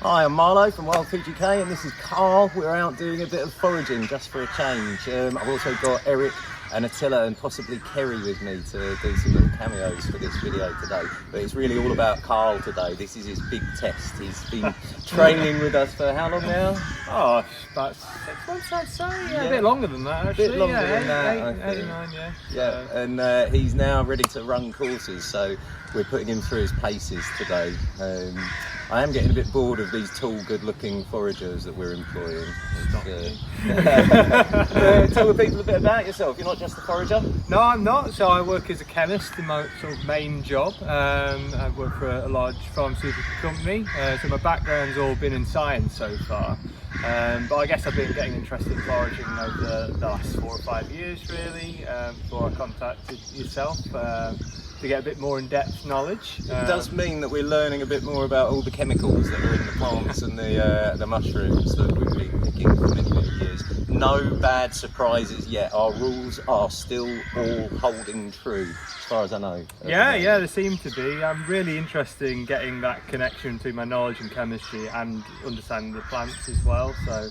Hi, I'm Marlo from Wild Food UK, and this is Carl. We're out doing a bit of foraging just for a change. I've also got Eric and Attila and possibly Kerry with me to do some little cameos for this video today. But it's really all about Carl today. This is his big test. He's been training with us for how long now? Oh, about 6 months, I'd say. Yeah, a bit longer than that, actually. A bit longer than that, eight, 9, yeah. Yeah, and he's now ready to run courses, so we're putting him through his paces today. I am getting a bit bored of these tall, good-looking foragers that we're employing. Tell the people a bit about yourself. You're not just a forager? No, I'm not. So I work as a chemist in my sort of main job. I work for a large pharmaceutical company. So my background's all been in science so far. But I guess I've been getting interested in foraging over the last 4 or 5 years, really, before I contacted yourself. To get a bit more in-depth knowledge. It does mean that we're learning a bit more about all the chemicals that are in the plants and the mushrooms that we've been picking for many, many years. No bad surprises yet. Our rules are still all holding true, as far as I know. Yeah, they seem to be. I'm really interested in getting that connection to my knowledge in chemistry and understanding the plants as well. So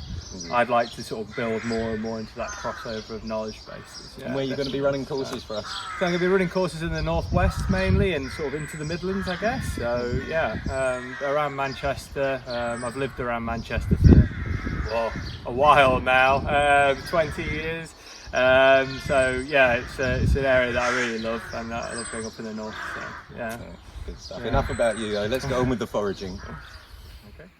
I'd like to sort of build more and more into that crossover of knowledge bases. Yeah, and where are you going to be running courses for us? So I'm going to be running courses in the northwest mainly, and sort of into the Midlands, I guess. So yeah, around Manchester. I've lived around Manchester for a while now, 20 years. So yeah, it's an area that I really love, and I love being up in the north. So yeah, good stuff. Yeah. Enough about you though. Let's go on with the foraging. Okay.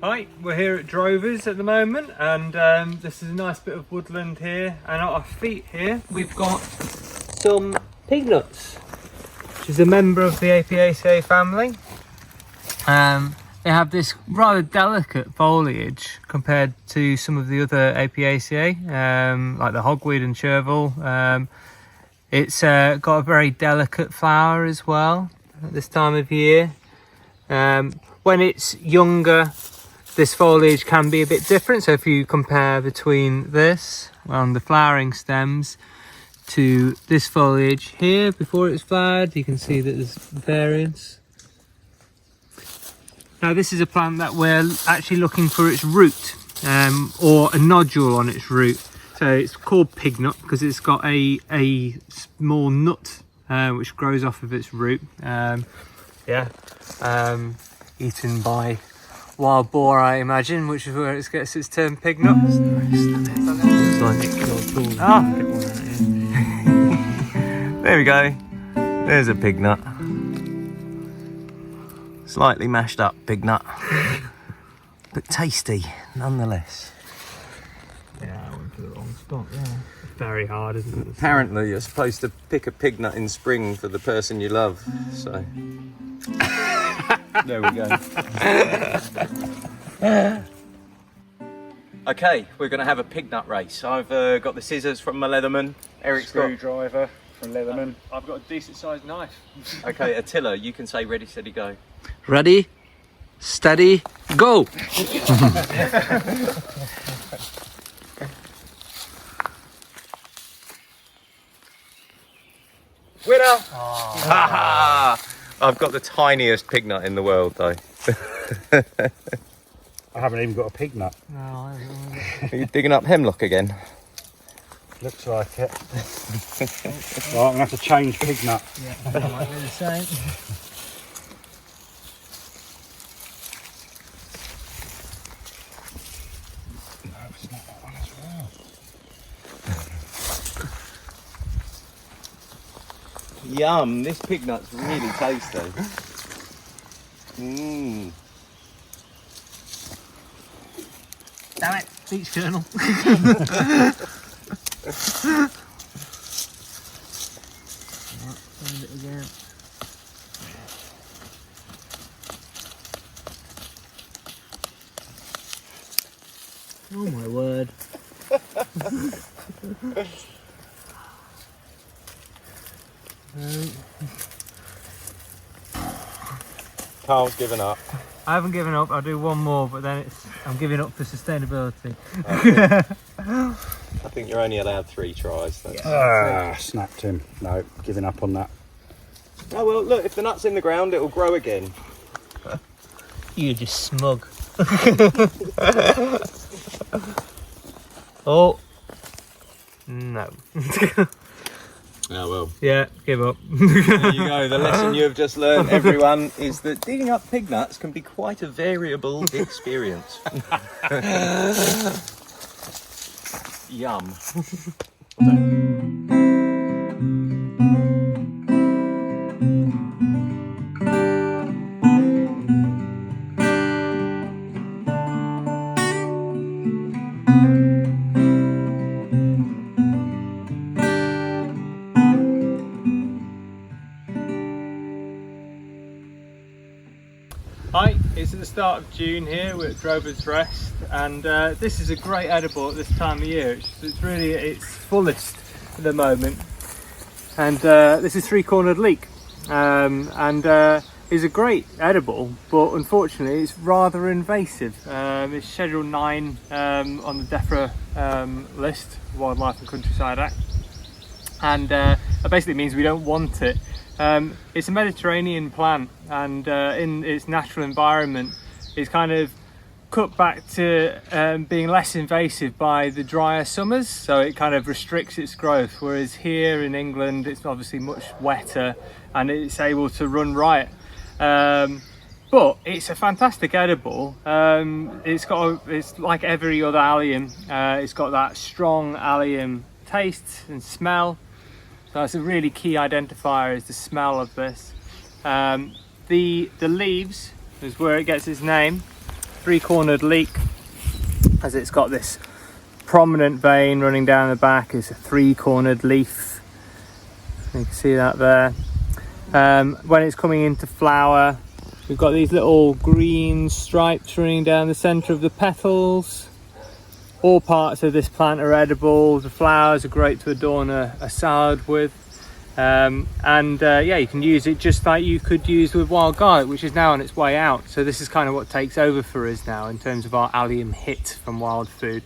Hi, we're here at Drovers at the moment, and this is a nice bit of woodland here, and at our feet here we've got some pignuts, which is a member of the Apiaceae family. They have this rather delicate foliage compared to some of the other Apiaceae, like the hogweed and chervil. It's got a very delicate flower as well at this time of year. When it's younger, this foliage can be a bit different. So if you compare between this on the flowering stems to this foliage here before it's flowered, you can see that there's variance. Now this is a plant that we're actually looking for its root, or a nodule on its root. So it's called pignut because it's got a small nut which grows off of its root. Eaten by wild boar, I imagine, which is where it gets its term pignut. There we go. There's a pignut. Slightly mashed up pignut, but tasty nonetheless. Yeah, I went for the wrong spot. Yeah, very hard, isn't it? Apparently, you're supposed to pick a pignut in spring for the person you love. So. There we go. Okay, we're going to have a pignut race. I've got the scissors from my Leatherman. Eric's got screwdriver from Leatherman. I've got a decent sized knife. Okay, Attila, you can say ready, steady, go. Ready, steady, go! Winner! Oh. I've got the tiniest pignut in the world though. I haven't even got a pignut. No, I don't know. Are you digging up hemlock again? Looks like it. Right, I'm going to have to change pignut. Yeah, I might do the same. No, it's not that one as well. Yum, this pignut's really tasty. Mmm. Damn it, beach kernel. Find it again. Oh my word. Carl's given up. I haven't given up. I'll do one more, but then I'm giving up for sustainability. I think you're only allowed 3 tries. Snapped him. No, giving up on that. Oh well, look, if the nut's in the ground, it'll grow again. You're just smug. Oh. No. Oh well. Yeah, give up. There you go. The lesson you have just learned, everyone, is that digging up pig nuts can be quite a variable experience. Yum. Hi, it's at the start of June here. We're at Drover's Rest, and this is a great edible at this time of year. It's really at its fullest at the moment. And this is three-cornered leek, and is a great edible, but unfortunately it's rather invasive. It's Schedule 9 on the DEFRA list, Wildlife and Countryside Act, and that basically means we don't want it. It's a Mediterranean plant, and in its natural environment it's kind of cut back to being less invasive by the drier summers, so it kind of restricts its growth, whereas here in England it's obviously much wetter and it's able to run riot. But it's a fantastic edible. It's like every other allium. It's got that strong allium taste and smell. So it's a really key identifier, is the smell of this. The leaves is where it gets its name, three-cornered leek, as it's got this prominent vein running down the back. It's a three-cornered leaf. You can see that there. When it's coming into flower, we've got these little green stripes running down the centre of the petals. All parts of this plant are edible. The flowers are great to adorn a salad with, yeah, you can use it just like you could use with wild garlic, which is now on its way out. So this is kind of what takes over for us now in terms of our allium hit from wild food,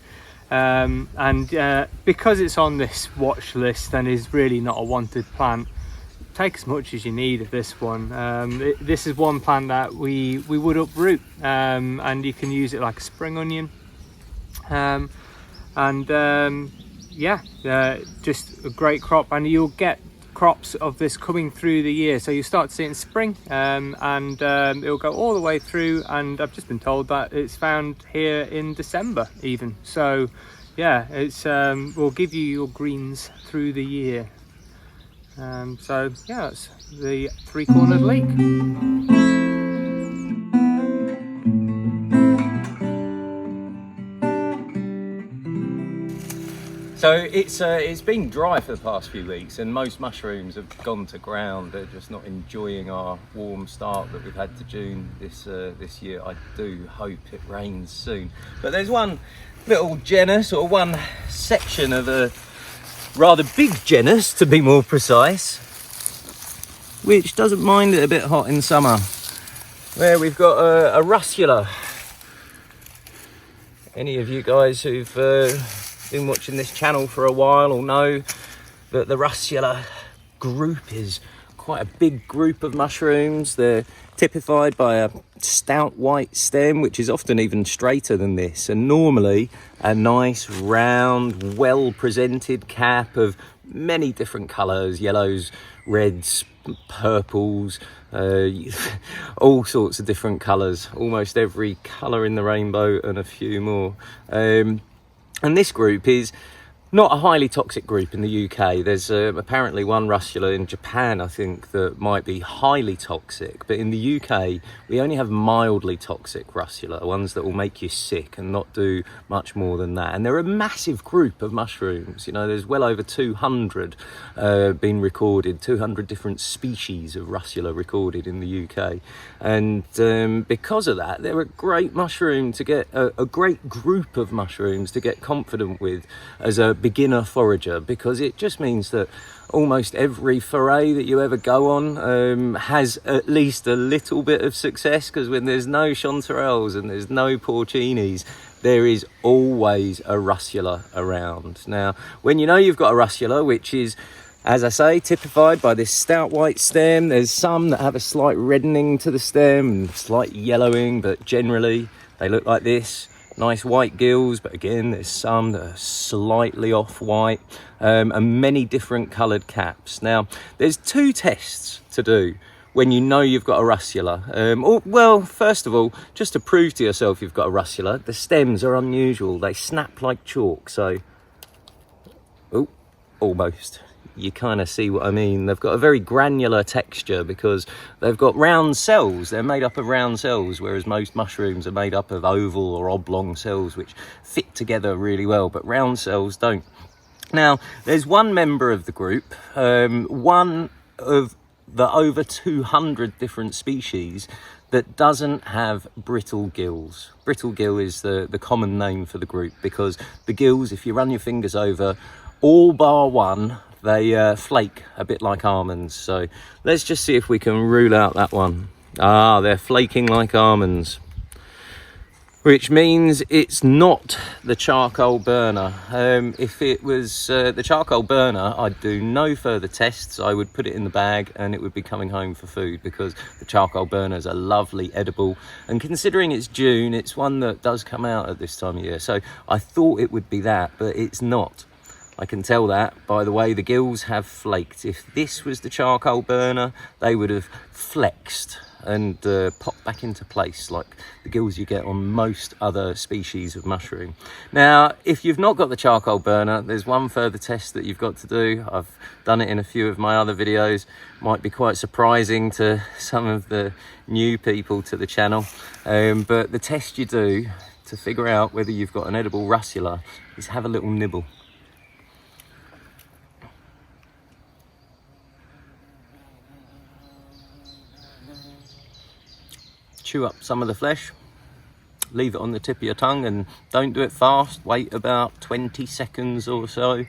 because it's on this watch list and is really not a wanted plant, take as much as you need of this one. This is one plant that we would uproot, and you can use it like a spring onion. Just a great crop, and you'll get crops of this coming through the year. So you start to see it in spring, it'll go all the way through, and I've just been told that it's found here in December even. So yeah, it's will give you your greens through the year. So yeah, that's the three-cornered leek. So it's been dry for the past few weeks, and most mushrooms have gone to ground. They're just not enjoying our warm start that we've had to June this year. I do hope it rains soon. But there's one little genus, or one section of a rather big genus to be more precise, which doesn't mind it a bit hot in summer, where we've got a Rustular. Any of you guys who've been watching this channel for a while will know that the Rustular group is quite a big group of mushrooms. They're typified by a stout white stem, which is often even straighter than this, and normally a nice round well presented cap of many different colours: yellows, reds, purples, all sorts of different colours, almost every colour in the rainbow and a few more. And this group is not a highly toxic group in the UK. There's apparently one Rustular in Japan, I think, that might be highly toxic. But in the UK, we only have mildly toxic Rustular, ones that will make you sick and not do much more than that. And they're a massive group of mushrooms. You know, there's well over 200 been recorded, 200 different species of Rustular recorded in the UK. And because of that, they're a great mushroom to get, a great group of mushrooms to get confident with as a beginner forager, because it just means that almost every foray that you ever go on has at least a little bit of success, because when there's no chanterelles and there's no porcinis, there is always a Rustular around. Now, when you know you've got a Rustular, which is, as I say, typified by this stout white stem, there's some that have a slight reddening to the stem and slight yellowing, but generally they look like this. Nice white gills, but again, there's some that are slightly off-white, and many different coloured caps. Now, there's 2 tests to do when you know you've got a Rustular. Well, first of all, just to prove to yourself you've got a Rustular, the stems are unusual. They snap like chalk, so... Oh, almost. You kind of see what I mean. They've got a very granular texture because they've got round cells. They're made up of round cells, whereas most mushrooms are made up of oval or oblong cells which fit together really well, but round cells don't. Now, there's one member of the group, one of the over 200 different species that doesn't have brittle gills. Brittle gill is the common name for the group because the gills, if you run your fingers over, all bar one, they flake a bit like almonds. So let's just see if we can rule out that one. Ah, they're flaking like almonds, which means it's not the charcoal burner. If it was the charcoal burner, I'd do no further tests. I would put it in the bag and it would be coming home for food because the charcoal burners are lovely edible. And considering it's June, it's one that does come out at this time of year. So I thought it would be that, but it's not. I can tell that by the way the gills have flaked. If this was the charcoal burner, they would have flexed and popped back into place like the gills you get on most other species of mushroom. Now, if you've not got the charcoal burner, there's one further test that you've got to do. I've done it in a few of my other videos. Might be quite surprising to some of the new people to the channel, but the test you do to figure out whether you've got an edible Rustular is have a little nibble. Chew up some of the flesh, leave it on the tip of your tongue, and don't do it fast. Wait about 20 seconds or so.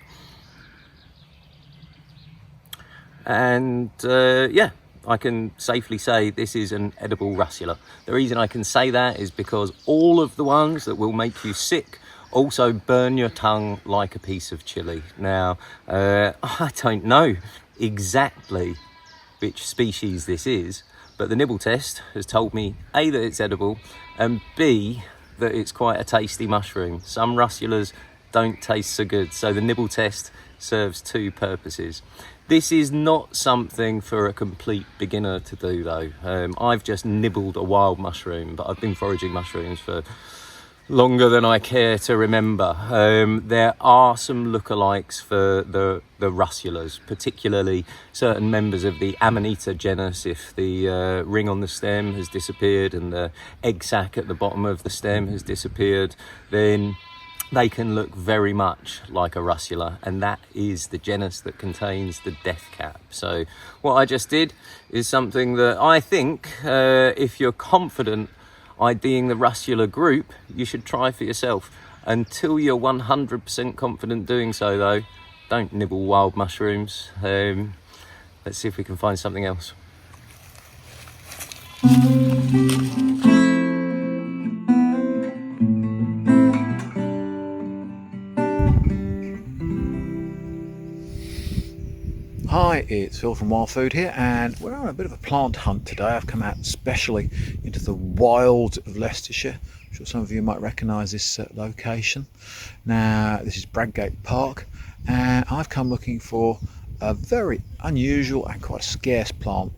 And yeah, I can safely say this is an edible Rustular. The reason I can say that is because all of the ones that will make you sick also burn your tongue like a piece of chili. Now, I don't know exactly which species this is, but the nibble test has told me A, that it's edible, and B, that it's quite a tasty mushroom. Some Rustulars don't taste so good, so the nibble test serves 2 purposes. This is not something for a complete beginner to do though. I've just nibbled a wild mushroom, but I've been foraging mushrooms for longer than I care to remember. There are some lookalikes for the Rustulars, particularly certain members of the Amanita genus. If the ring on the stem has disappeared and the egg sac at the bottom of the stem has disappeared, then they can look very much like a Rustular, and that is the genus that contains the death cap. So what I just did is something that I think, if you're confident IDing the Rustular group, you should try for yourself. Until you're 100% confident doing so though, don't nibble wild mushrooms. Let's see if we can find something else. Hi, it's Phil from Wild Food here, and we're on a bit of a plant hunt today. I've come out specially into the wilds of Leicestershire. I'm sure some of you might recognise this location. Now, this is Bradgate Park, and I've come looking for a very unusual and quite a scarce plant.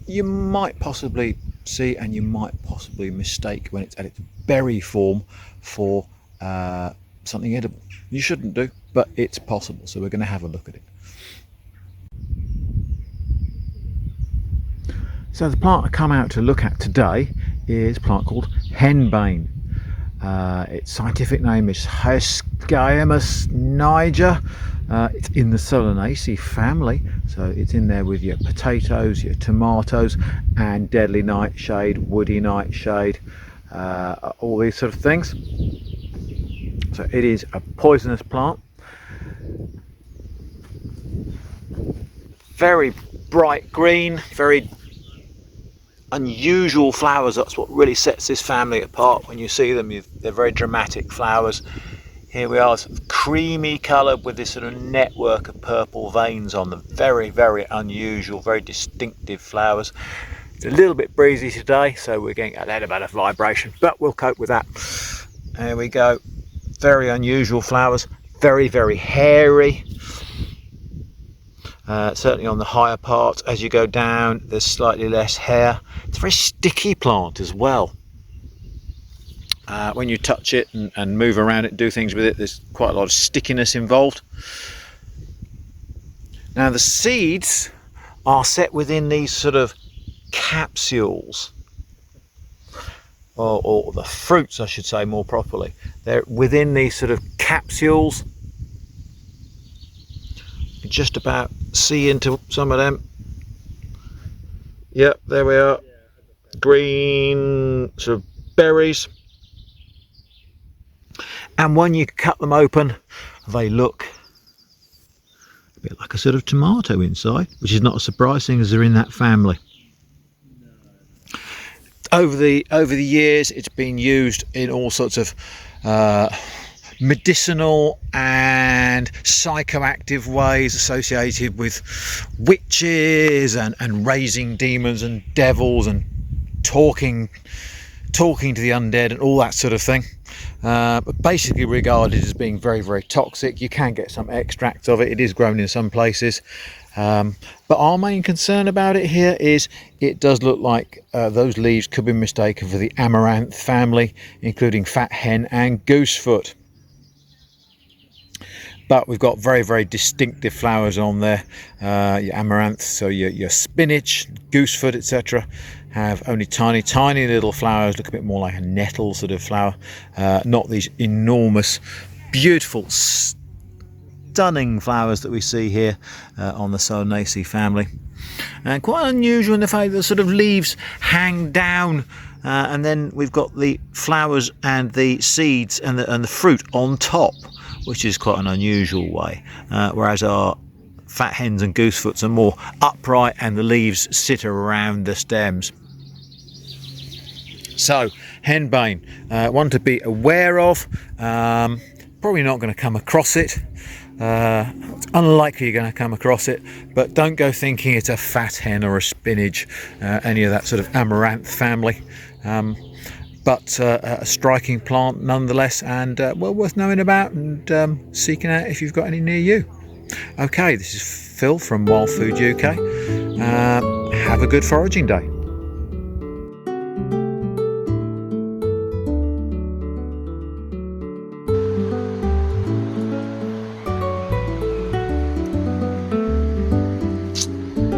You might possibly see and you might possibly mistake when it's at its berry form for something edible. You shouldn't do, but it's possible, so we're going to have a look at it. So the plant I come out to look at today is a plant called Henbane. Its scientific name is Hyoscyamus niger. It's in the Solanaceae family, so it's in there with your potatoes, your tomatoes, and deadly nightshade, woody nightshade, all these sort of things. So it is a poisonous plant. Very bright green, very unusual flowers. That's what really sets this family apart. When you see them, they're very dramatic flowers. Here we are, sort of creamy coloured with this sort of network of purple veins on them. Very, very unusual, very distinctive flowers. It's a little bit breezy today, so we're getting a little bit of vibration, but we'll cope with that. There we go. Very unusual flowers, very, very hairy. Certainly on the higher part. As you go down, there's slightly less hair. It's a very sticky plant as well. When you touch it and move around it, do things with it, there's quite a lot of stickiness involved. Now the seeds are set within these sort of capsules, or the fruits I should say more properly. They're within these sort of capsules. You can just about see into some of them. Yep, there we are. Green sort of berries. And when you cut them open, they look a bit like a sort of tomato inside, which is not a surprise seeing as they're in that family. Over the years, it's been used in all sorts of medicinal and psychoactive ways associated with witches and raising demons and devils and talking to the undead and all that sort of thing. But basically regarded as being very, very toxic. You can get some extracts of it. It is grown in some places. But our main concern about it here is it does look like those leaves could be mistaken for the amaranth family, including fat hen and goosefoot. But we've got very, very distinctive flowers on there. Your amaranth, so your spinach, goosefoot, etc. have only tiny, tiny little flowers, look a bit more like a nettle sort of flower, not these enormous, beautiful, stunning flowers that we see here on the Solanaceae family. And quite unusual in the fact that the sort of leaves hang down, and then we've got the flowers and the seeds and the fruit on top, which is quite an unusual way, whereas our fat hens and goosefoots are more upright and the leaves sit around the stems. So henbane, one to be aware of. Probably not going to come across it. It's unlikely you're going to come across it, but don't go thinking it's a fat hen or a spinach, any of that sort of amaranth family. But a striking plant nonetheless, and well worth knowing about and seeking out if you've got any near you. Okay, this is Phil from Wild Food UK. Have a good foraging day.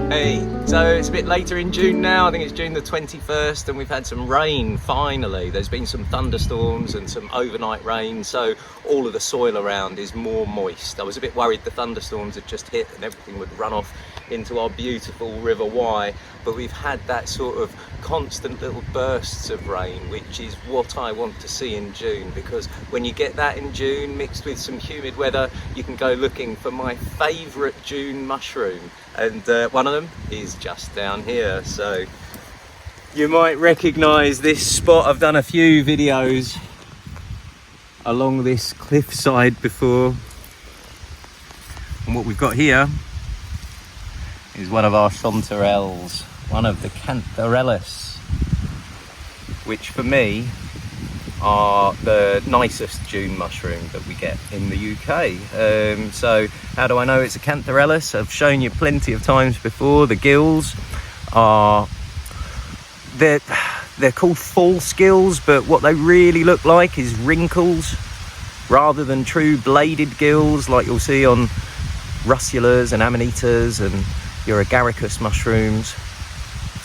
Hey, so it's a bit later in June now. I think it's June the 21st, and we've had some rain finally. There's been some thunderstorms and some overnight rain, so all of the soil around is more moist. I was a bit worried the thunderstorms had just hit and everything would run off into our beautiful River Wye, but we've had that sort of constant little bursts of rain, which is what I want to see in June, because when you get that in June mixed with some humid weather, you can go looking for my favourite June mushroom, and one of them is just down here. So you might recognise this spot. I've done a few videos along this cliffside before, and what we've got here is one of our Chanterelles, one of the Candeliana, which for me are the nicest June mushroom that we get in the UK. So how do I know it's a Candeliana? I've shown you plenty of times before. The gills are, they're called false gills, but what they really look like is wrinkles rather than true bladed gills like you'll see on Rustulars and Amanitas and your agaricus mushrooms.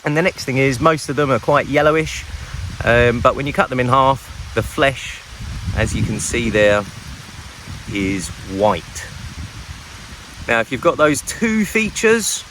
And the next thing is most of them are quite yellowish, but when you cut them in half, the flesh, as you can see there, is white. Now if you've got those two features,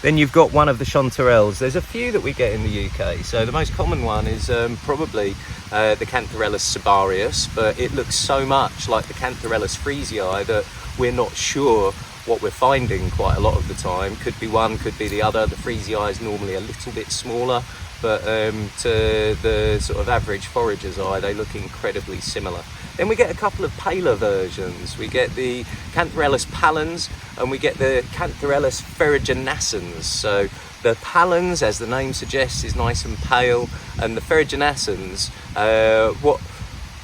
then you've got one of the Chanterelles. There's a few that we get in the UK. So the most common one is probably the Candeliana cibarius, but it looks so much like the Candeliana freesii that we're not sure what we're finding quite a lot of the time. Could be one, could be the other. The freesii is normally a little bit smaller, but to the sort of average forager's eye, they look incredibly similar. Then we get a couple of paler versions. We get the Chanterelle pallens and we get the Chanterelle ferruginascens. So the pallens, as the name suggests, is nice and pale, and the ferruginascens,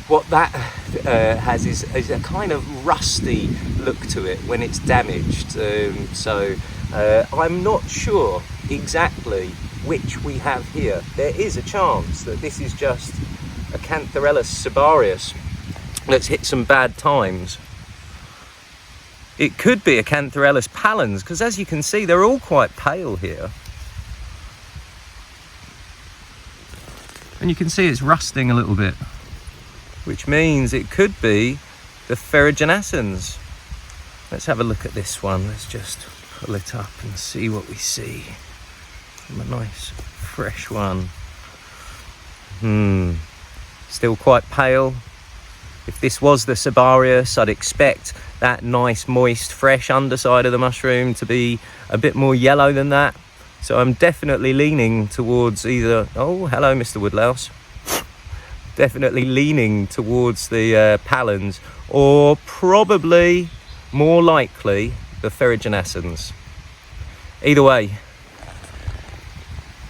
what that has is a kind of rusty look to it when it's damaged. So I'm not sure exactly which we have here. There is a chance that this is just a Chanterelle cibarius that's hit some bad times. It could be a Chanterelle pallens, because as you can see, they're all quite pale here. And you can see it's rusting a little bit, which means it could be the ferruginascens. Let's have a look at this one. Let's just pull it up and see what we see. A nice fresh one. Still quite pale. If this was the cibarius, I'd expect that nice, moist, fresh underside of the mushroom to be a bit more yellow than that. So I'm definitely leaning towards either, oh, hello, Mr. Woodlouse. Definitely leaning towards the pallens, or probably, more likely, the ferruginascens. Either way,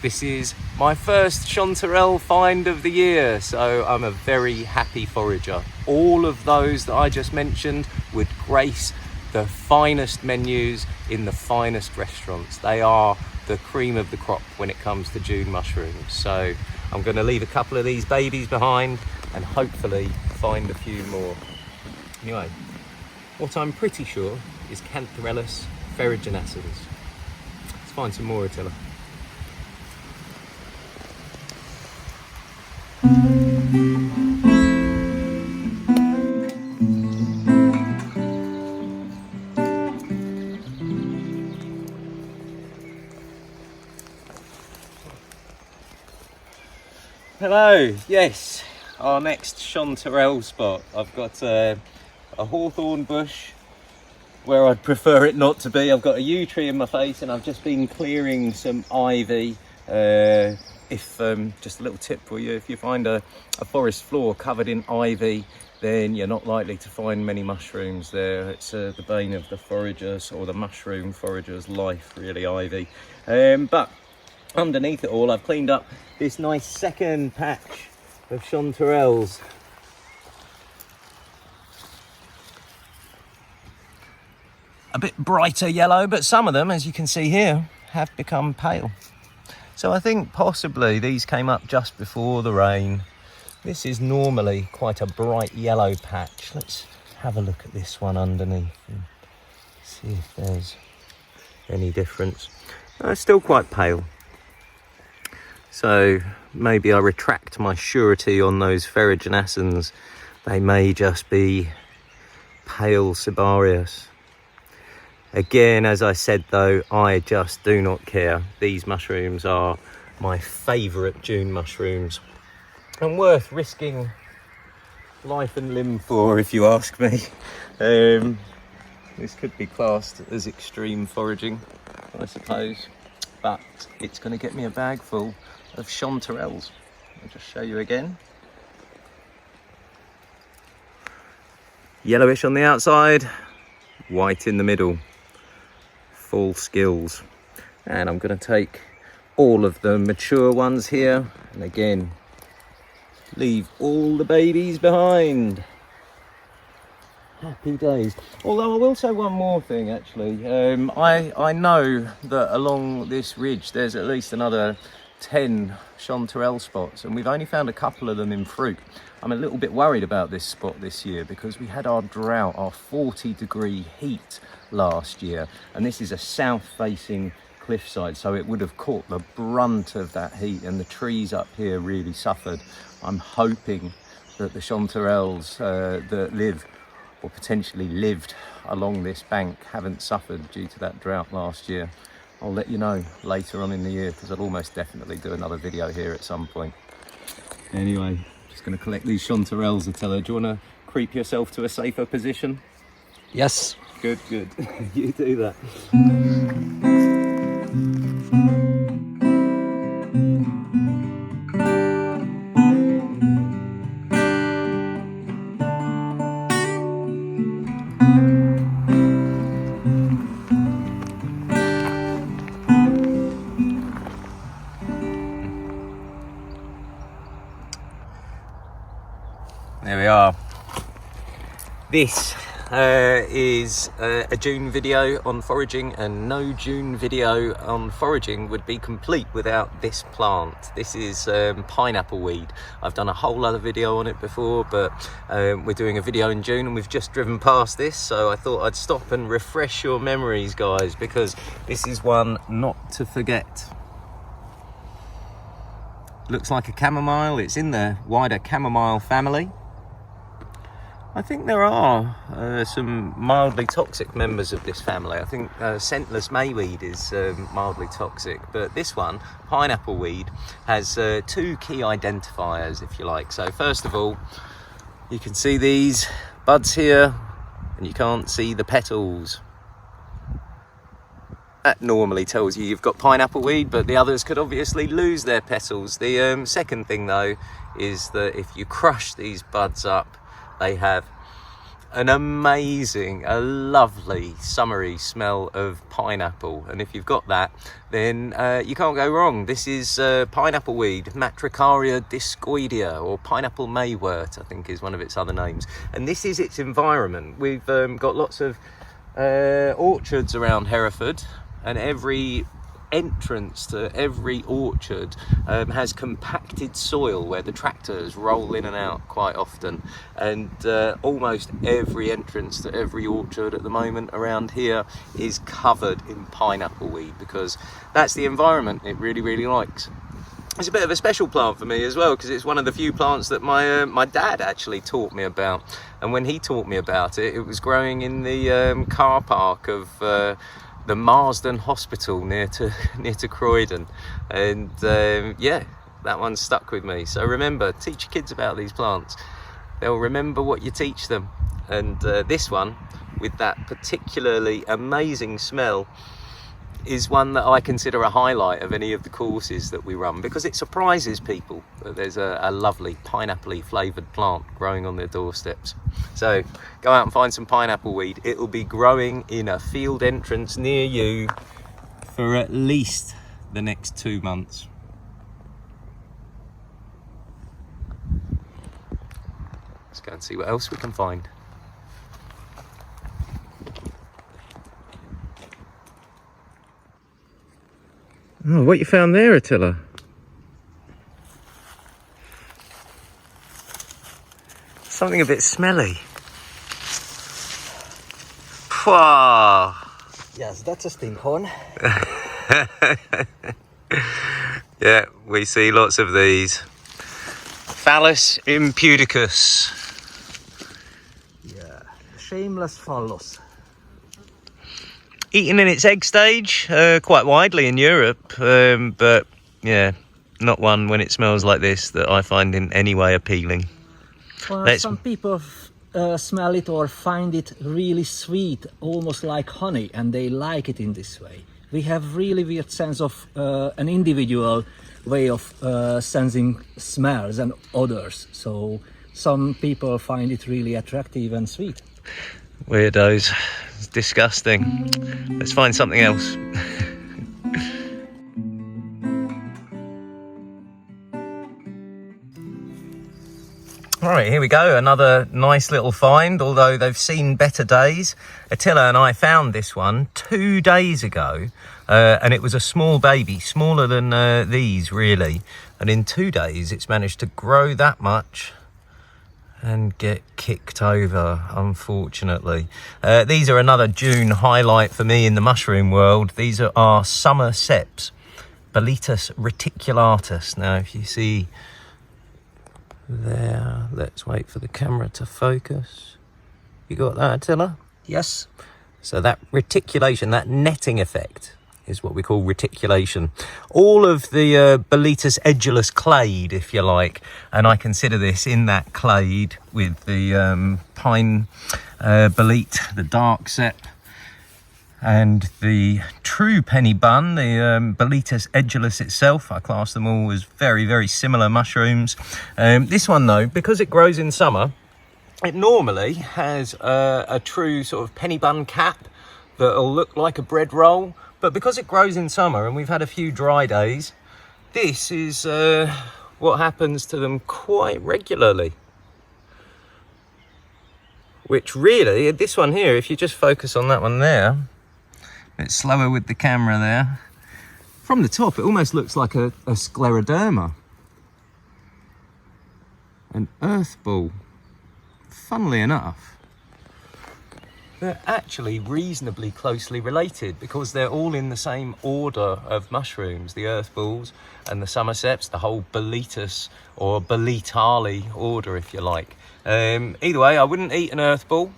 this is my first Chanterelle find of the year, so I'm a very happy forager. All of those that I just mentioned would grace the finest menus in the finest restaurants. They are the cream of the crop when it comes to June mushrooms. So I'm going to leave a couple of these babies behind and hopefully find a few more. Anyway, what I'm pretty sure is Chanterelle ferruginascens. Let's find some more, Attila. Hello, yes, our next Chanterelle spot. I've got a hawthorn bush where I'd prefer it not to be. I've got a yew tree in my face and I've just been clearing some ivy. Just a little tip for you, if you find a forest floor covered in ivy, then you're not likely to find many mushrooms there. It's the bane of the foragers, or the mushroom forager's life, really, ivy. But underneath it all, I've cleaned up this nice second patch of Chanterelles. A bit brighter yellow, but some of them, as you can see here, have become pale. So I think possibly these came up just before the rain. This is normally quite a bright yellow patch. Let's have a look at this one underneath and see if there's any difference. No, it's still quite pale. So maybe I retract my surety on those ferruginascens. They may just be pale cibarius. Again, as I said though, I just do not care. These mushrooms are my favourite June mushrooms and worth risking life and limb for, if you ask me. This could be classed as extreme foraging, I suppose, but it's going to get me a bag full of Chanterelles. I'll just show you again. Yellowish on the outside, white in the middle. Full skills. And I'm going to take all of the mature ones here, and again, leave all the babies behind. Happy days. Although I will say one more thing, actually. I know that along this ridge there's at least another 10 Chanterelle spots, and we've only found a couple of them in fruit. I'm a little bit worried about this spot this year because we had our drought, our 40-degree heat last year, and this is a south-facing cliffside, so it would have caught the brunt of that heat, and the trees up here really suffered. I'm hoping that the Chanterelles that live, or potentially lived, along this bank haven't suffered due to that drought last year. I'll let you know later on in the year, because I'll almost definitely do another video here at some point. Anyway, just going to collect these Chanterelles, Attila. Do you want to creep yourself to a safer position? Yes. Good, good. You do that. There we are. This is a June video on foraging, and no June video on foraging would be complete without this plant. This is pineapple weed. I've done a whole other video on it before, but we're doing a video in June and we've just driven past this, so I thought I'd stop and refresh your memories, guys, because this is one not to forget. Looks like a chamomile. It's in the wider chamomile family. I think there are some mildly toxic members of this family. I think scentless mayweed is mildly toxic, but this one, pineapple weed, has two key identifiers, if you like. So first of all, you can see these buds here, and you can't see the petals. That normally tells you you've got pineapple weed, but the others could obviously lose their petals. The second thing though is that if you crush these buds up, they have an amazing, a lovely summery smell of pineapple, and if you've got that, then you can't go wrong. This is pineapple weed, Matricaria discoidea, or pineapple maywort, I think is one of its other names, and this is its environment. We've got lots of orchards around Hereford, and every entrance to every orchard has compacted soil where the tractors roll in and out quite often, and almost every entrance to every orchard at the moment around here is covered in pineapple weed, because that's the environment it really likes. It's a bit of a special plant for me as well, because it's one of the few plants that my dad actually taught me about, and when he taught me about it, it was growing in the car park of the Marsden Hospital near to Croydon, and yeah, that one stuck with me. So remember, teach your kids about these plants. They'll remember what you teach them, and this one with that particularly amazing smell is one that I consider a highlight of any of the courses that we run, because it surprises people that there's a lovely pineapple-y flavoured plant growing on their doorsteps. So go out and find some pineapple weed. It will be growing in a field entrance near you for at least the next 2 months. Let's go and see what else we can find. Oh, what you found there, Attila? Something a bit smelly. Wow. Yes, that's a stinkhorn. Yeah, we see lots of these. Phallus impudicus. Yeah, shameless phallus. Eaten in its egg stage, quite widely in Europe, but yeah, not one when it smells like this that I find in any way appealing. Well, some people smell it or find it really sweet, almost like honey, and they like it in this way. We have really weird sense of an individual way of sensing smells and odors, so some people find it really attractive and sweet. Weirdos. It's disgusting. Let's find something else. All right, here we go. Another nice little find, although they've seen better days. Attila and I found this one 2 days ago, and it was a small baby, smaller than these really. And in 2 days, it's managed to grow that much and get kicked over, unfortunately. These are another June highlight for me in the mushroom world. These are our summer ceps, belitus reticulatus. Now, if you see there, let's wait for the camera to focus. You got that, Attila? Yes. So that reticulation, that netting effect, is what we call reticulation. All of the belitus edulus clade, if you like, and I consider this in that clade with the pine bolete, the dark cep, and the true penny bun, the belitus edulus itself. I class them all as very similar mushrooms. This one though, because it grows in summer, it normally has a true sort of penny bun cap that'll look like a bread roll. But because it grows in summer and we've had a few dry days, this is what happens to them quite regularly. which really, this one here, if you just focus on that one there, a bit slower with the camera there, from the top it almost looks like a scleroderma, an earth ball. Funnily enough, they're actually reasonably closely related because they're all in the same order of mushrooms, the earth balls and the Somerseps, the whole belitus or belitale order, if you like. Either way, I wouldn't eat an earth ball,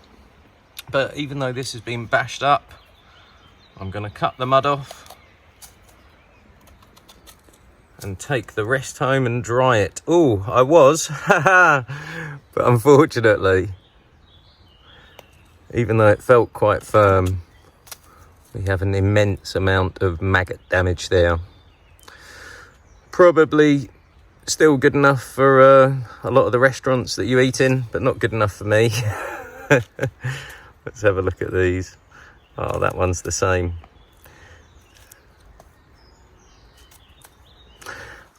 but even though this has been bashed up, I'm going to cut the mud off and take the rest home and dry it. Oh, I was, but unfortunately, even though it felt quite firm, we have an immense amount of maggot damage there. Probably still good enough for a lot of the restaurants that you eat in, but not good enough for me. Let's have a look at these. Oh, that one's the same.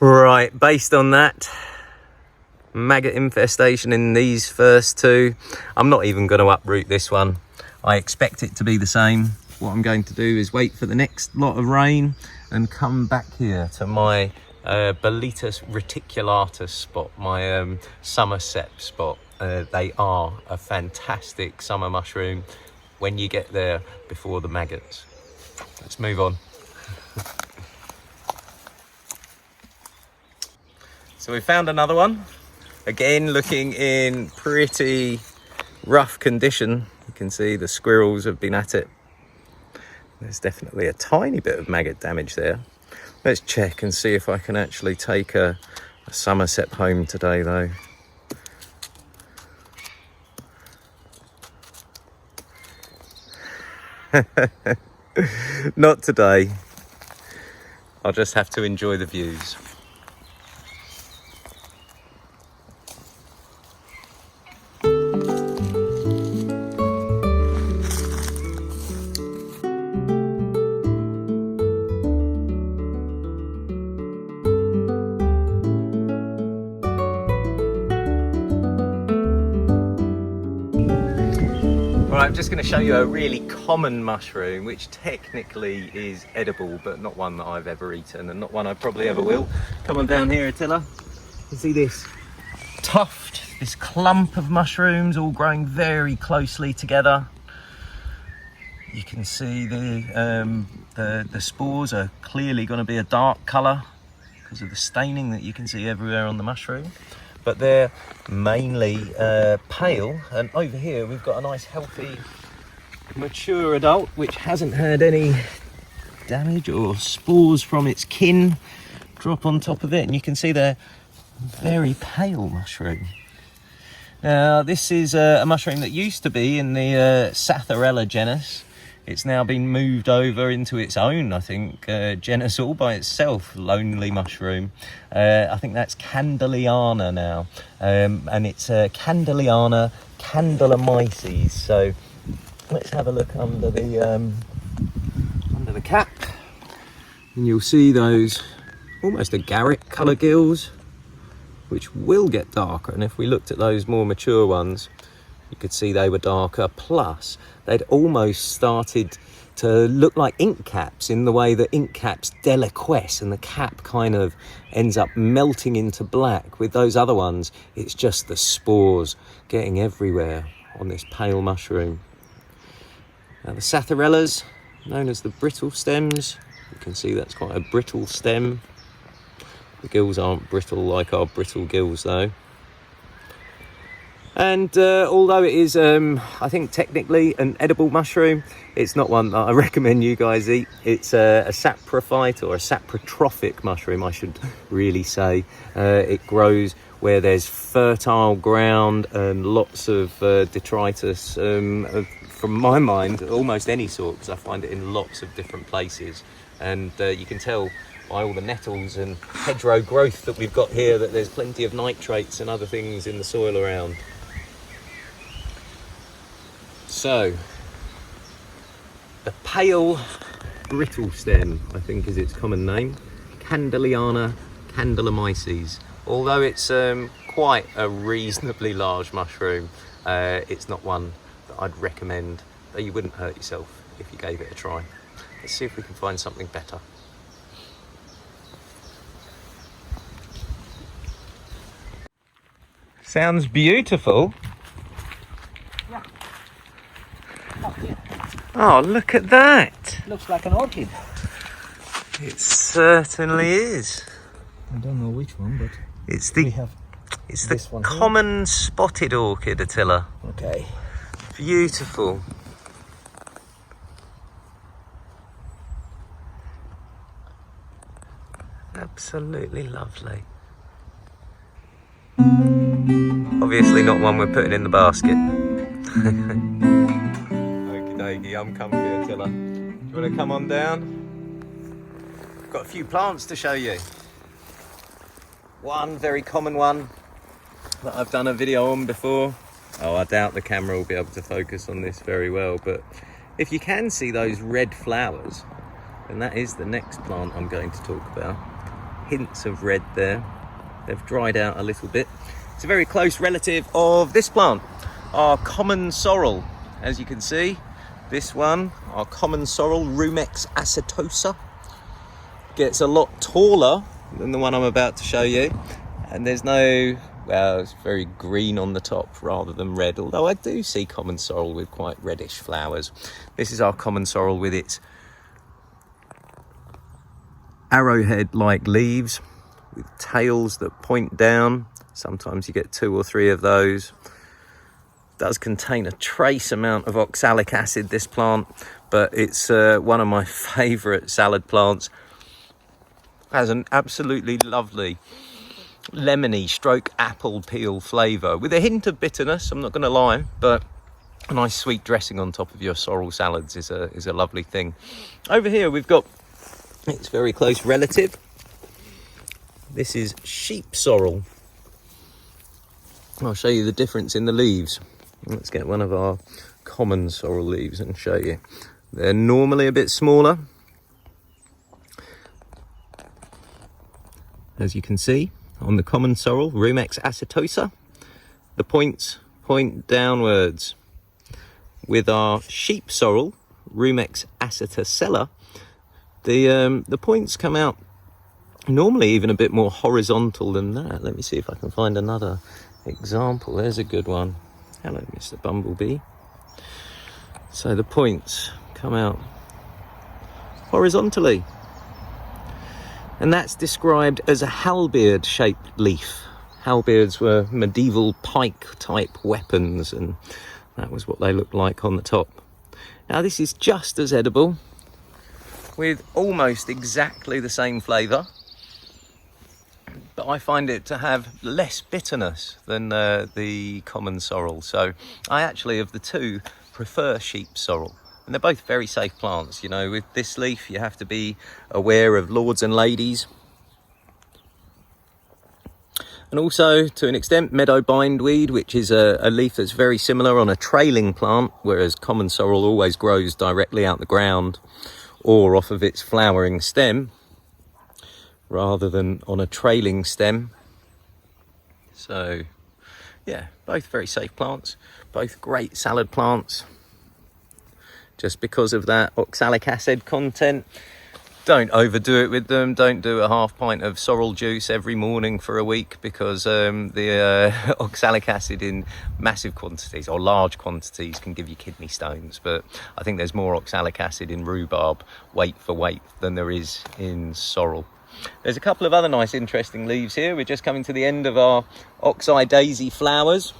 Right, based on that maggot infestation in these first two, I'm not even going to uproot this one. I expect it to be the same. What I'm going to do is wait for the next lot of rain and come back here to my belitus reticulatus spot, my Somerset spot. They are a fantastic summer mushroom when you get there before the maggots. Let's move on. So we found another one. Again, looking in pretty rough condition. You can see the squirrels have been at it. There's definitely a tiny bit of maggot damage there. Let's check and see if I can actually take a Somerset home today though. Not today. I'll just have to enjoy the views. I'm just going to show you a really common mushroom, which technically is edible, but not one that I've ever eaten and not one I probably ever will. Come on down here, Attila. You see this tuft, this clump of mushrooms all growing very closely together. You can see the spores are clearly going to be a dark colour because of the staining that you can see everywhere on the mushroom. But they're mainly pale, and over here we've got a nice healthy mature adult which hasn't had any damage or spores from its kin drop on top of it, and you can see they're very pale mushroom. Now this is a mushroom that used to be in the Chanterelle genus. It's now been moved over into its own, I think, genus all by itself, lonely mushroom. I think that's candeliana now, and it's candeliana candelamyces. So let's have a look under the cap, and you'll see those almost agaric colour gills, which will get darker. And if we looked at those more mature ones, you could see they were darker, plus they'd almost started to look like ink caps in the way that ink caps deliquesce and the cap kind of ends up melting into black. With those other ones, it's just the spores getting everywhere on this pale mushroom. Now the Chanterelles, known as the brittle stems, you can see that's quite a brittle stem. The gills aren't brittle like our brittle gills though. And although it is, I think, technically an edible mushroom, it's not one that I recommend you guys eat. It's a saprophyte, or a saprotrophic mushroom, I should really say. It grows where there's fertile ground and lots of detritus, from my mind, almost any sort, because I find it in lots of different places. And you can tell by all the nettles and hedgerow growth that we've got here that there's plenty of nitrates and other things in the soil around. So, the pale brittle stem, I think is its common name, Candeliana candelamyces. Although it's quite a reasonably large mushroom, It's not one that I'd recommend, though you wouldn't hurt yourself if you gave it a try. Let's see if we can find something better. Sounds beautiful. Yeah. Oh, look at that. Looks like an orchid. It certainly is. I don't know which one, but It's we the have it's this the one here. common spotted orchid, Attila. Okay. Beautiful. Absolutely lovely. Obviously not one we're putting in the basket. Okie dokie, I'm comfy, Attila. Do you want to come on down? I've got a few plants to show you. One very common one that I've done a video on before. Oh, I doubt the camera will be able to focus on this very well, but if you can see those red flowers, then that is the next plant I'm going to talk about. Hints of red there. They've dried out a little bit. It's a very close relative of this plant, our commonsorrel. As you can see, this one, our commonsorrel, Rumex acetosa, gets a lot taller than the one I'm about to show you. And there's no, well, it's very green on the top rather than red, although I do see commonsorrel with quite reddish flowers. This is our commonsorrel with its arrowhead-like leaves with tails that point down. Sometimes you get 2 or 3 of those. It does contain a trace amount of oxalic acid, this plant, but it's one of my favourite salad plants. Has an absolutely lovely lemony stroke apple peel flavour with a hint of bitterness, I'm not going to lie, but a nice sweet dressing on top of your sorrel salads is a lovely thing. Over here we've got its very close relative. This is sheep sorrel. I'll show you the difference in the leaves. Let's get one of our common sorrel leaves and show you. They're normally a bit smaller, as you can see on the common sorrel, Rumex acetosa. The points point downwards. With our sheep sorrel, Rumex acetosella, the points come out normally even a bit more horizontal than that. Let me see if I can find another example. There's a good one. Hello, Mr. Bumblebee. So the points come out horizontally, and that's described as a halberd shaped leaf. Halberds were medieval pike type weapons, and that was what they looked like on the top. Now this is just as edible, with almost exactly the same flavour, but I find it to have less bitterness than the common sorrel. So I actually, of the two, prefer sheep sorrel. And they're both very safe plants. You know, with this leaf you have to be aware of lords and ladies. And also, to an extent, meadow bindweed, which is a leaf that's very similar on a trailing plant, whereas common sorrel always grows directly out the ground or off of its flowering stem, rather than on a trailing stem. So, yeah, both very safe plants, both great salad plants. Just because of that oxalic acid content, don't overdo it with them. Don't do a half pint of sorrel juice every morning for a week, because the oxalic acid in massive quantities or large quantities can give you kidney stones. But I think there's more oxalic acid in rhubarb, weight for weight, than there is in sorrel. There's a couple of other nice interesting leaves here. We're just coming to the end of our oxeye daisy flowers.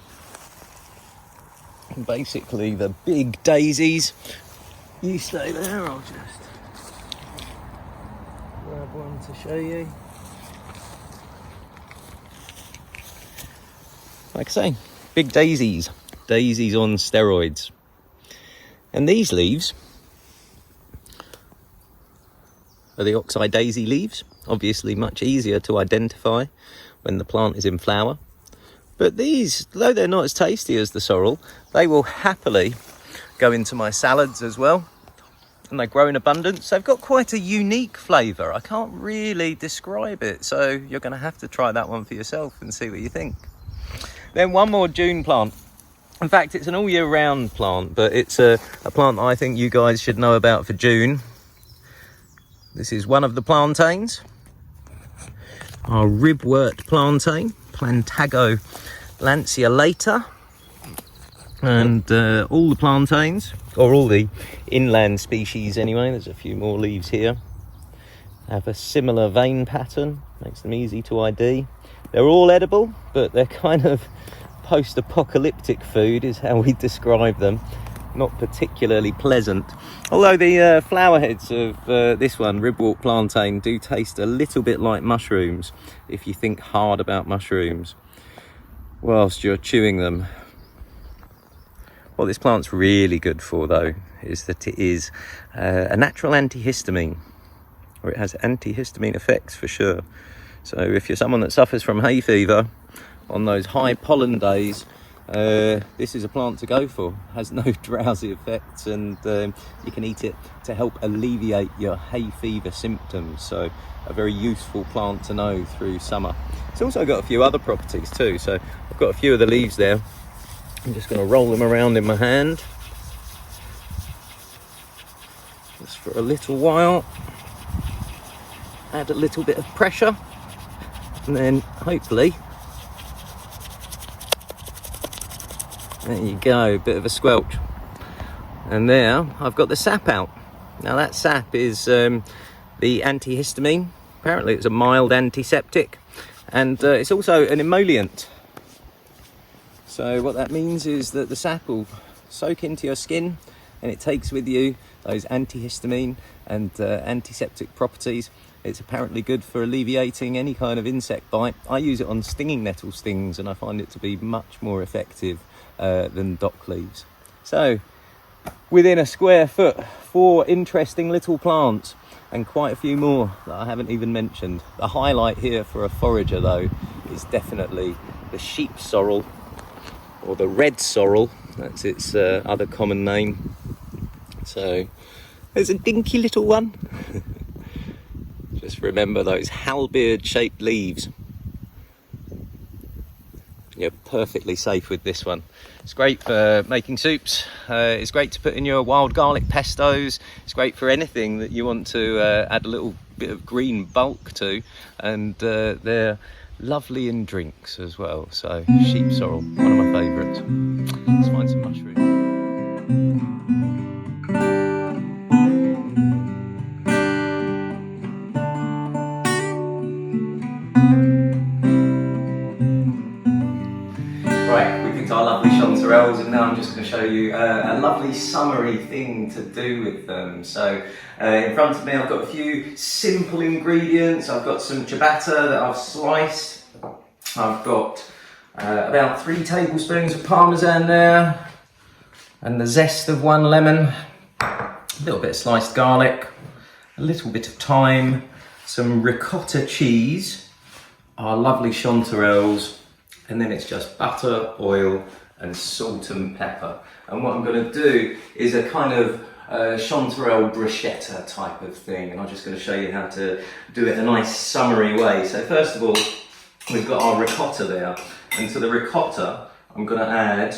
Basically the big daisies. You stay there, I'll just grab one to show you. Like I say, big daisies. Daisies on steroids. And these leaves are the oxeye daisy leaves. Obviously much easier to identify when the plant is in flower. But these, though they're not as tasty as the sorrel, they will happily go into my salads as well. And they grow in abundance. They've got quite a unique flavour. I can't really describe it, so you're going to have to try that one for yourself and see what you think. Then one more June plant. In fact, it's an all year round plant, but it's a plant that I think you guys should know about for June. This is one of the plantains, our ribwort plantain, Plantago lanceolata. And all the plantains, or all the inland species anyway, there's a few more leaves here, have a similar vein pattern, makes them easy to ID. They're all edible, but they're kind of post-apocalyptic food is how we describe them. Not particularly pleasant. Although the flower heads of this one, ribwort plantain, do taste a little bit like mushrooms if you think hard about mushrooms whilst you're chewing them. What this plant's really good for, though, is that it is a natural antihistamine, or it has antihistamine effects for sure. So if you're someone that suffers from hay fever on those high pollen days, this is a plant to go for. It has no drowsy effects, and you can eat it to help alleviate your hay fever symptoms. So a very useful plant to know through summer. It's also got a few other properties too. So I've got a few of the leaves there. I'm just going to roll them around in my hand just for a little while, add a little bit of pressure, and then hopefully, there you go, a bit of a squelch, and there I've got the sap out. Now that sap is the antihistamine. Apparently it's a mild antiseptic, and it's also an emollient. So what that means is that the sap will soak into your skin, and it takes with you those antihistamine and antiseptic properties. It's apparently good for alleviating any kind of insect bite. I use it on stinging nettle stings, and I find it to be much more effective than dock leaves. So within a square foot, 4 interesting little plants, and quite a few more that I haven't even mentioned. The highlight here for a forager, though, is definitely the sheep sorrel, or the red sorrel, that's its other common name. So there's a dinky little one. Just remember those halberd shaped leaves. You're perfectly safe with this one. It's great for making soups. It's great to put in your wild garlic pestos. It's great for anything that you want to add a little bit of green bulk to, and they're lovely in drinks as well. So sheep sorrel, one of my favourites. Let's find some mushrooms. Right, we picked our lovely chanterelles, and now I'm just going to show you a lovely summery thing to do with them. So in front of me I've got a few simple ingredients. I've got some ciabatta that I've sliced. I've got about 3 tablespoons of parmesan there, and the zest of 1 lemon, a little bit of sliced garlic, a little bit of thyme, some ricotta cheese, our lovely chanterelles, and then it's just butter, oil, and salt and pepper. And what I'm going to do is a kind of chanterelle bruschetta type of thing, and I'm just going to show you how to do it in a nice summery way. So first of all, we've got our ricotta there, and to the ricotta I'm going to add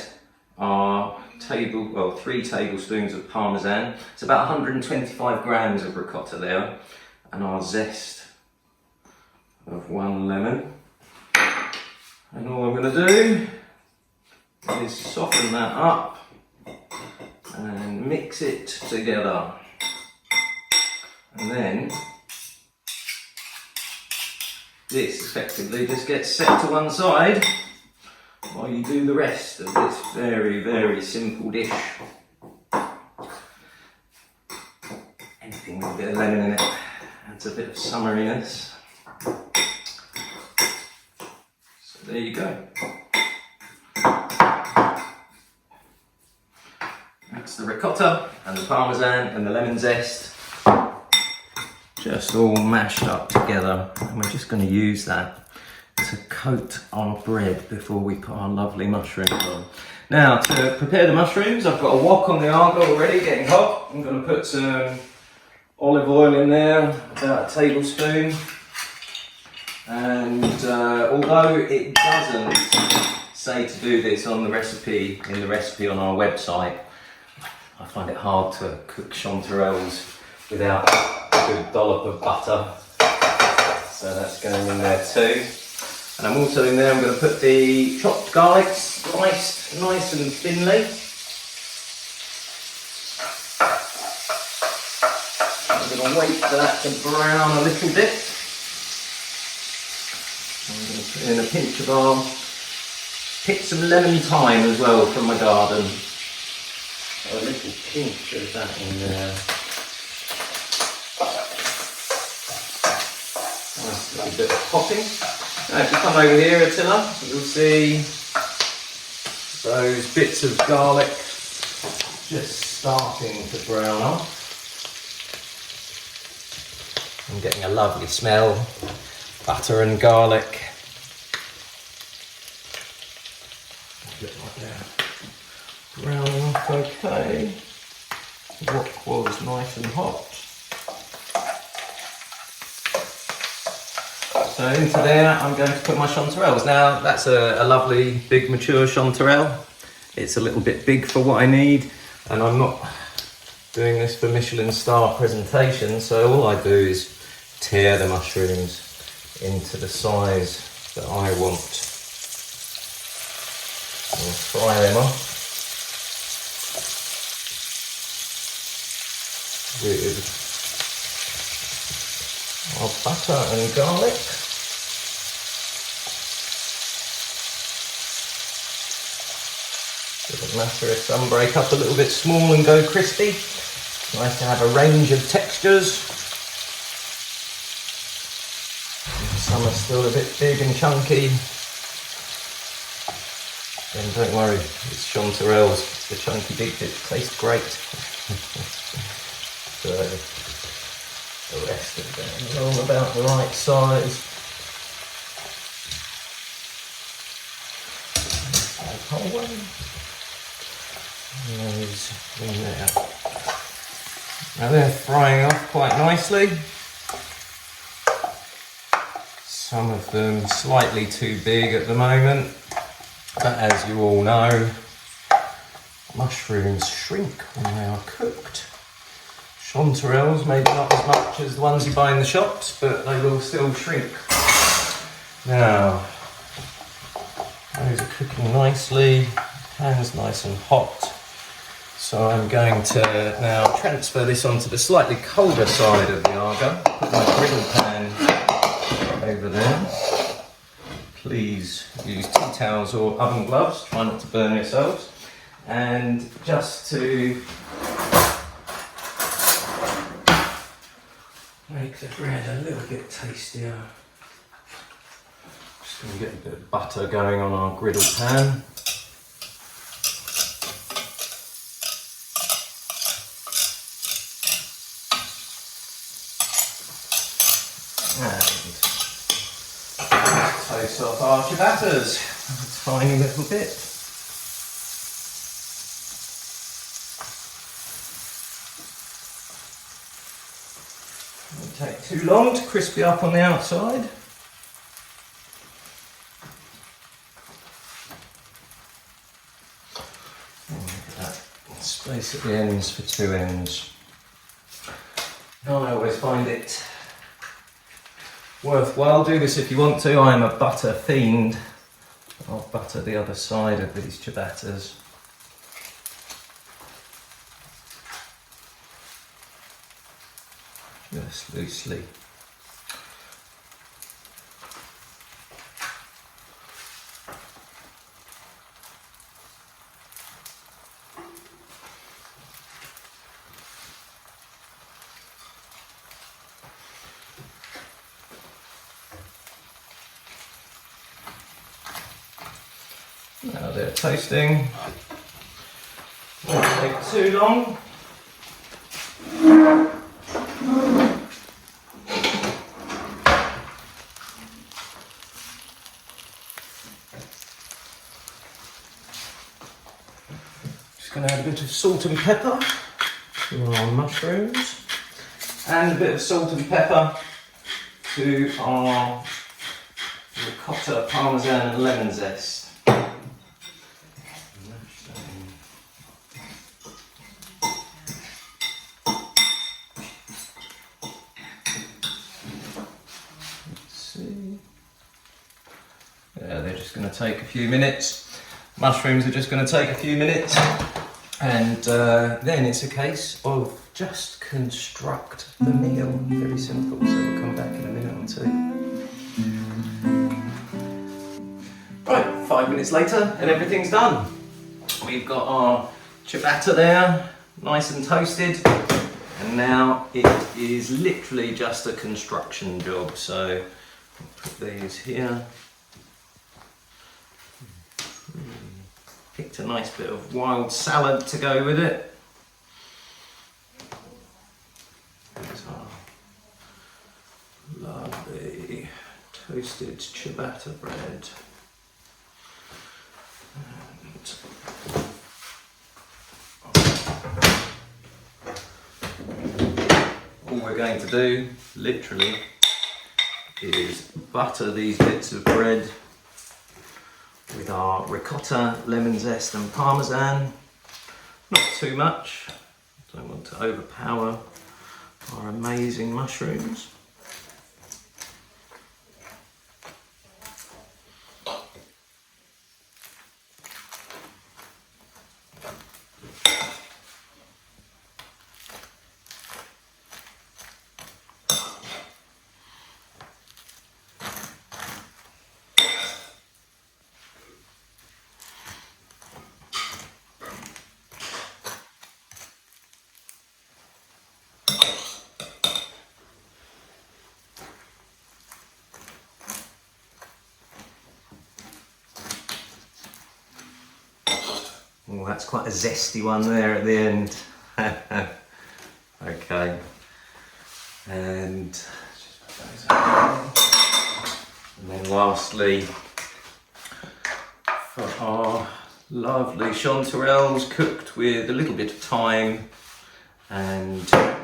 our 3 tablespoons of parmesan. It's about 125 grams of ricotta there, and our zest of 1 lemon. And all I'm going to do is soften that up and mix it together, and then this effectively just gets set to one side while you do the rest of this very, very simple dish. Anything with a bit of lemon in it adds a bit of summeriness. So there you go. That's the ricotta and the parmesan and the lemon zest, just all mashed up together, and we're just going to use that to coat our bread before we put our lovely mushrooms on. Now, to prepare the mushrooms, I've got a wok on the argo already getting hot. I'm going to put some olive oil in there, about a tablespoon, and although it doesn't say to do this on the recipe, in the recipe on our website. I find it hard to cook chanterelles without a good dollop of butter. So that's going in there too. And I'm also in there, I'm going to put the chopped garlic sliced nice and thinly. I'm going to wait for that to brown a little bit. I'm going to put in a pinch of our, pick some lemon thyme as well from my garden. A little pinch of that in there. Nice little bit of popping. Now if you come over here, Attila, you'll see those bits of garlic just starting to brown off. I'm getting a lovely smell, butter and garlic. Browning off okay. Wok was nice and hot. So into there I'm going to put my chanterelles. Now that's a lovely big mature chanterelle. It's a little bit big for what I need, and I'm not doing this for Michelin star presentation, so all I do is tear the mushrooms into the size that I want. And fry them off with our butter and garlic. Doesn't matter if some break up a little bit small and go crispy. It's nice to have a range of textures. Some are still a bit big and chunky. Then don't worry, it's chanterelles. The chunky big bits taste great. So the rest of them are all about the right size. Whole one. Those in there. Now they're frying off quite nicely. Some of them slightly too big at the moment, but as you all know, mushrooms shrink when they are cooked. Chanterelles, maybe not as much as the ones you buy in the shops, but they will still shrink. Now, those are cooking nicely, pan's nice and hot. So I'm going to now transfer this onto the slightly colder side of the Aga. Put my griddle pan over there. Please use tea towels or oven gloves, try not to burn yourselves. And just to make the bread a little bit tastier, just going to get a bit of butter going on our griddle pan. And toast off our ciabattas, a tiny little bit. Won't take too long to crispy up on the outside. Space at the ends for two ends. I always find it worthwhile. Do this if you want to. I am a butter fiend. I'll butter the other side of these ciabattas. Just loosely. Now they're toasting. Won't take too long. Just going to add a bit of salt and pepper to our mushrooms, and a bit of salt and pepper to our ricotta, parmesan and lemon zest. to take a few minutes. Mushrooms are just going to take a few minutes, and then it's a case of just construct the meal. Very simple, so we'll come back in a minute or two. Right, 5 minutes later and everything's done. We've got our ciabatta there, nice and toasted, and now it is literally just a construction job. So I'll put these here. Picked a nice bit of wild salad to go with it. There's our lovely toasted ciabatta bread. And all we're going to do, literally, is butter these bits of bread with our ricotta, lemon zest and parmesan. Not too much, don't want to overpower our amazing mushrooms. Oh, that's quite a zesty one there at the end. Okay. And then lastly, for our lovely chanterelles cooked with a little bit of thyme and a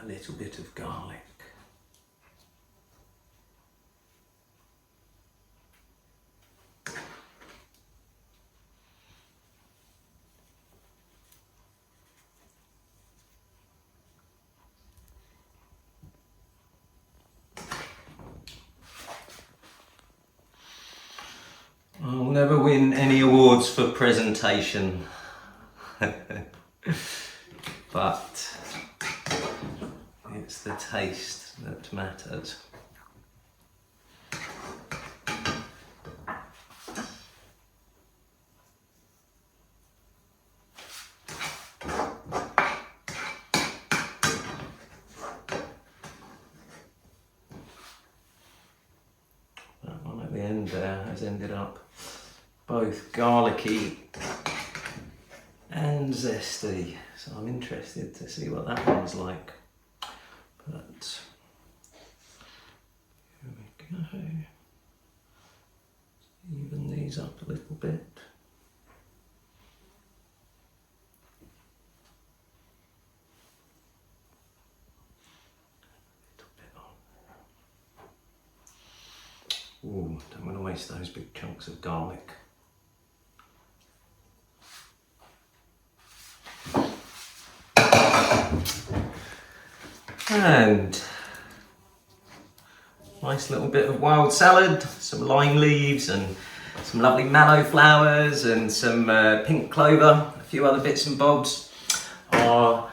little bit of garlic. I'll never win any awards for presentation, but it's the taste that matters. That one at the end there has ended up both garlicky and zesty, so I'm interested to see what that one's like. But here we go. Even these up a little bit. Ooh, don't want to waste those big chunks of garlic. And nice little bit of wild salad, some lime leaves and some lovely mallow flowers and some pink clover, a few other bits and bobs. Our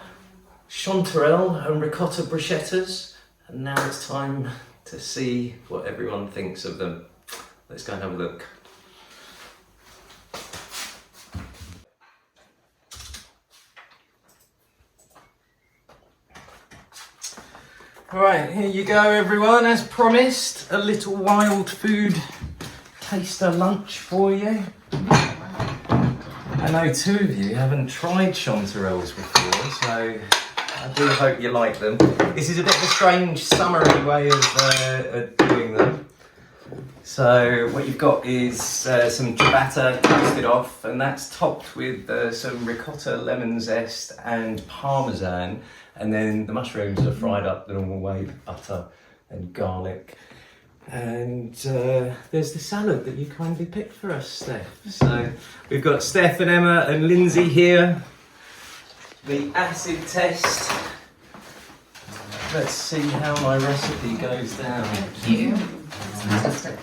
chanterelle and ricotta bruschettas, and now it's time to see what everyone thinks of them. Let's go and have a look. Right, here you go everyone, as promised, a little wild food taster lunch for you. I know two of you haven't tried chanterelles before, so I do hope you like them. This is a bit of a strange summery way of doing them. So what you've got is some ciabatta toasted off, and that's topped with some ricotta, lemon zest and parmesan, and then the mushrooms are fried up the normal way with butter and garlic. And there's the salad that you kindly picked for us, Steph. So we've got Steph and Emma and Lindsay here. The acid test. Let's see how my recipe goes down. Thank you. That's fantastic.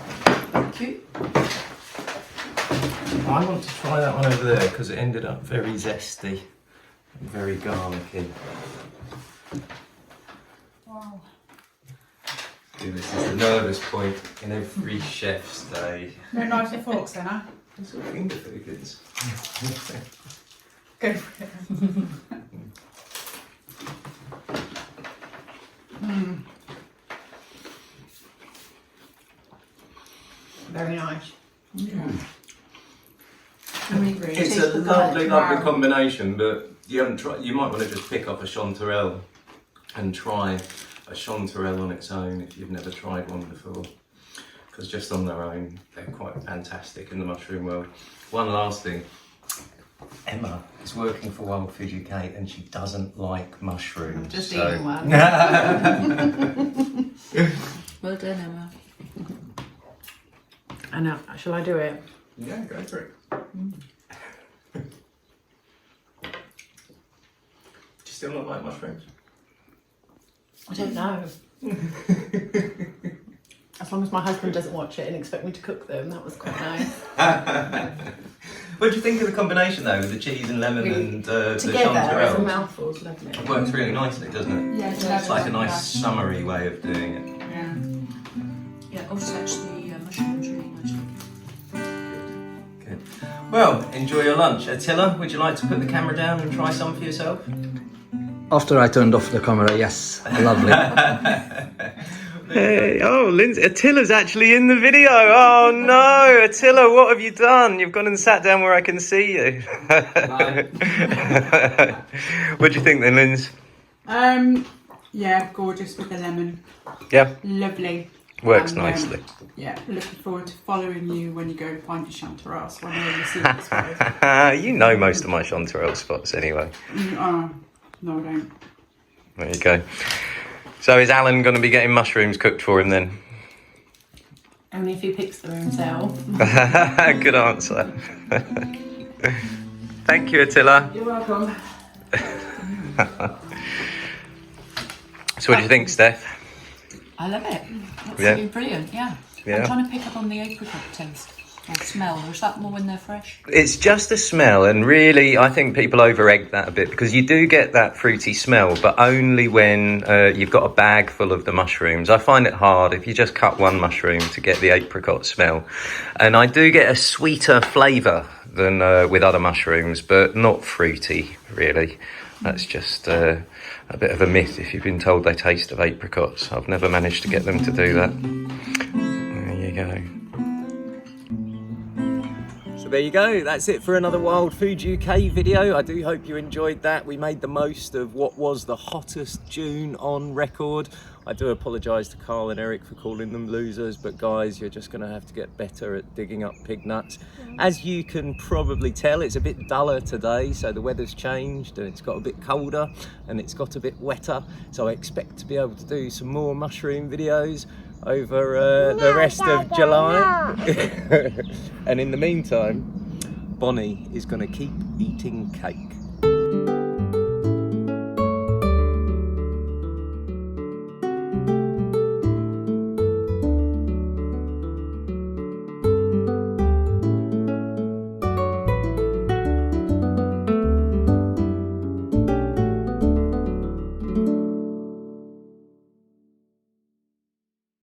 Thank you. I want to try that one over there because it ended up very zesty and very garlicky. Wow. See, this is the nervous point in every chef's day. No knives and forks then, huh? It's all finger foods. Go for it. Very nice. It's a lovely combination, but you haven't tried. You might want to just pick up a chanterelle and try a chanterelle on its own if you've never tried one before, because just on their own they're quite fantastic in the mushroom world. One last thing, Emma is working for Wild Food UK and she doesn't like mushrooms. Just eating one. Well done, Emma. I know. Shall I do it? Yeah, go for it. Do you still not like mushrooms? I don't know. As long as my husband doesn't watch it and expect me to cook them, that was quite nice. What do you think of the combination though, with the cheese and lemon and the Together as a chanterelle? mouthful, it's lovely. It works really nicely, doesn't it? Yeah, It's like a nice summery way of doing it. Yeah. Yeah, also actually mushrooms really nicely. Good. Well, enjoy your lunch. Attila, would you like to put the camera down and try some for yourself? After I turned off the camera, yes, lovely. Hey, oh, Lindsay, Attila's actually in the video. Oh no, Attila, what have you done? You've gone and sat down where I can see you. What do you think then, Linz? Yeah, gorgeous with the lemon. Yeah, Lovely. works And, nicely. Yeah, looking forward to following you when you go and find your chanterelle. So I really see this way. You know most of my chanterelle spots anyway. No, I don't. There you go. So is Alan going to be getting mushrooms cooked for him then? Only if he picks them himself. Good answer. Thank you, Attila. You're welcome. So what do you think, Steph? I love it. That's Yeah. brilliant, yeah. Yeah. I'm trying to pick up on the apricot taste or smell, or is that more when they're fresh? It's just a smell, and really I think people over-egg that a bit, because you do get that fruity smell, but only when you've got a bag full of the mushrooms. I find it hard if you just cut one mushroom to get the apricot smell. And I do get a sweeter flavour than with other mushrooms, but not fruity, really. That's just a bit of a myth if you've been told they taste of apricots. I've never managed to get them to do that. There you go. So there you go, that's it for another Wild Food UK video. I do hope you enjoyed that. We made the most of what was the hottest June on record. I do apologise to Carl and Eric for calling them losers, but guys, you're just going to have to get better at digging up pig nuts. As you can probably tell, it's a bit duller today, so the weather's changed and it's got a bit colder and it's got a bit wetter, so I expect to be able to do some more mushroom videos over the rest of July. And in the meantime, Bonnie is going to keep eating cake.